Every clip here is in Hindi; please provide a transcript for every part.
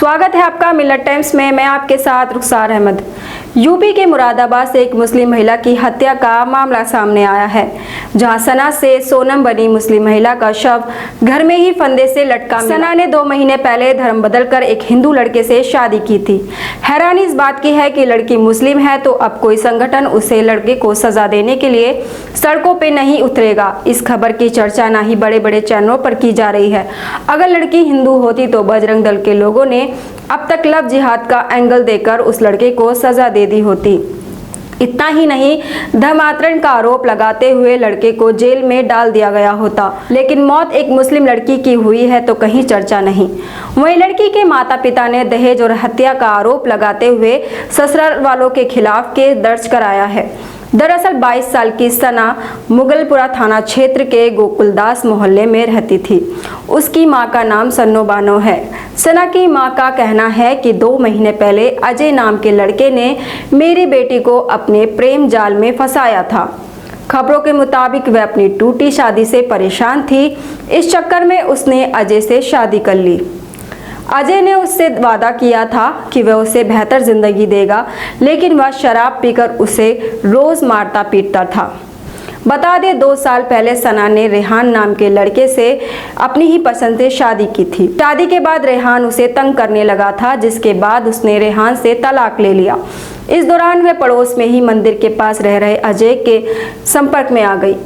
स्वागत है आपका मिलत टाइम्स में। मैं आपके साथ रुखसार अहमद। यूपी के मुरादाबाद से एक मुस्लिम महिला की हत्या का मामला सामने आया है, जहां सना से सोनम बनी मुस्लिम महिला का शव घर में ही फंदे से लटका मिला। सना ने 2 महीने पहले धर्म बदलकर एक हिंदू लड़के से शादी की थी। हैरानी इस बात की है कि लड़की मुस्लिम है तो अब कोई संगठन उसे लड़के को सजा देने के लिए सड़कों पे नहीं उतरेगा। इस खबर की चर्चा ना ही बड़े बड़े चैनलों पर की जा रही है। अगर लड़की हिंदू होती तो बजरंग दल के लोगों ने अब तक लव जिहाद का एंगल देकर उस लड़के को सजा दे दी होती। इतना ही नहीं, धर्मांतरण का आरोप लगाते हुए लड़के को जेल में डाल दिया गया होता। लेकिन मौत एक मुस्लिम लड़की की हुई है तो कहीं चर्चा नहीं। वहीं लड़की के माता पिता ने दहेज और हत्या का आरोप लगाते हुए ससुराल वालों के खिलाफ केस दर्ज कराया है। दरअसल 22 साल की सना मुगलपुरा थाना क्षेत्र के गोकुलदास मोहल्ले में रहती थी। उसकी मां का नाम सन्नो बानो है। सना की मां का कहना है कि 2 महीने पहले अजय नाम के लड़के ने मेरी बेटी को अपने प्रेम जाल में फंसाया था। खबरों के मुताबिक वह अपनी टूटी शादी से परेशान थी। इस चक्कर में उसने अजय से शादी कर ली। अजय ने उससे वादा किया था कि वह उसे बेहतर जिंदगी देगा, लेकिन वह शराब पीकर उसे रोज मारता पीटता था। बता दें 2 साल पहले सना ने रेहान नाम के लड़के से अपनी ही पसंद से शादी की थी। शादी के बाद रेहान उसे तंग करने लगा था, जिसके बाद उसने रेहान से तलाक ले लिया। इस दौरान वह पड़ोस में ही मंदिर के पास रह रहे अजय के संपर्क में आ गई।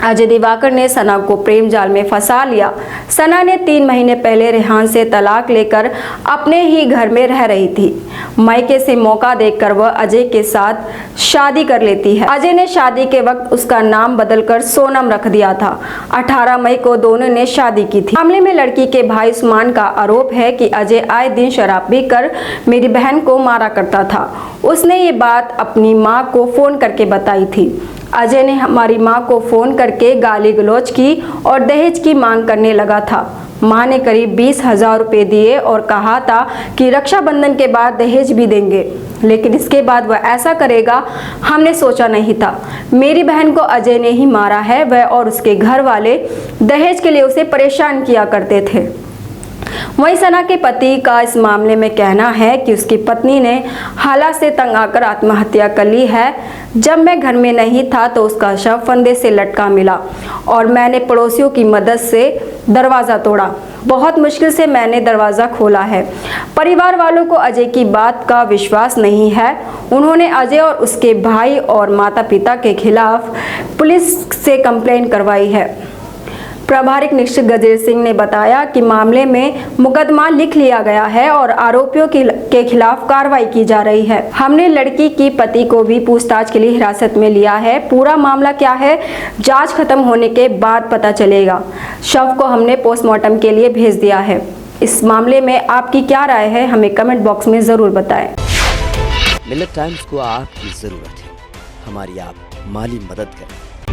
अजय दिवाकर ने सना को प्रेम जाल में फंसा लिया। सना ने 3 महीने पहले रेहान से तलाक लेकर अपने ही घर में रह रही थी। मायके से मौका देखकर वह अजय के साथ शादी कर लेती है। अजय ने शादी के वक्त उसका नाम बदलकर सोनम रख दिया था। 18 मई को दोनों ने शादी की थी। मामले में लड़की के भाई उस्मान का आरोप है कि अजय आए दिन शराब पीकर मेरी बहन को मारा करता था। उसने ये बात अपनी माँ को फोन करके बताई थी। अजय ने हमारी मां को फोन करके गाली गलौज की और दहेज की मांग करने लगा था। मां ने करीब 20,000 रुपए दिए और कहा था कि रक्षाबंधन के बाद दहेज भी देंगे, लेकिन इसके बाद वह ऐसा करेगा हमने सोचा नहीं था। मेरी बहन को अजय ने ही मारा है। वह और उसके घर वाले दहेज के लिए उसे परेशान किया करते थे। वहीं सना के पति का इस मामले में कहना है कि उसकी पत्नी ने हालात से तंग आकर आत्महत्या कर ली है। जब मैं घर में नहीं था तो उसका शव फंदे से लटका मिला और मैंने पड़ोसियों की मदद से दरवाज़ा तोड़ा। बहुत मुश्किल से मैंने दरवाज़ा खोला है। परिवार वालों को अजय की बात का विश्वास नहीं है। उन्होंने अजय और उसके भाई और माता पिता के खिलाफ पुलिस से कंप्लेंट करवाई है। प्रभारी निरीक्षक गजेंद्र सिंह ने बताया कि मामले में मुकदमा लिख लिया गया है और आरोपियों के खिलाफ कार्रवाई की जा रही है। हमने लड़की की पति को भी पूछताछ के लिए हिरासत में लिया है। पूरा मामला क्या है, जांच खत्म होने के बाद पता चलेगा। शव को हमने पोस्टमार्टम के लिए भेज दिया है। इस मामले में आपकी क्या राय है, हमें कमेंट बॉक्स में जरूर बताएं। मिलत टाइम्स को आपकी जरूरत है, हमारी आप माली मदद करें।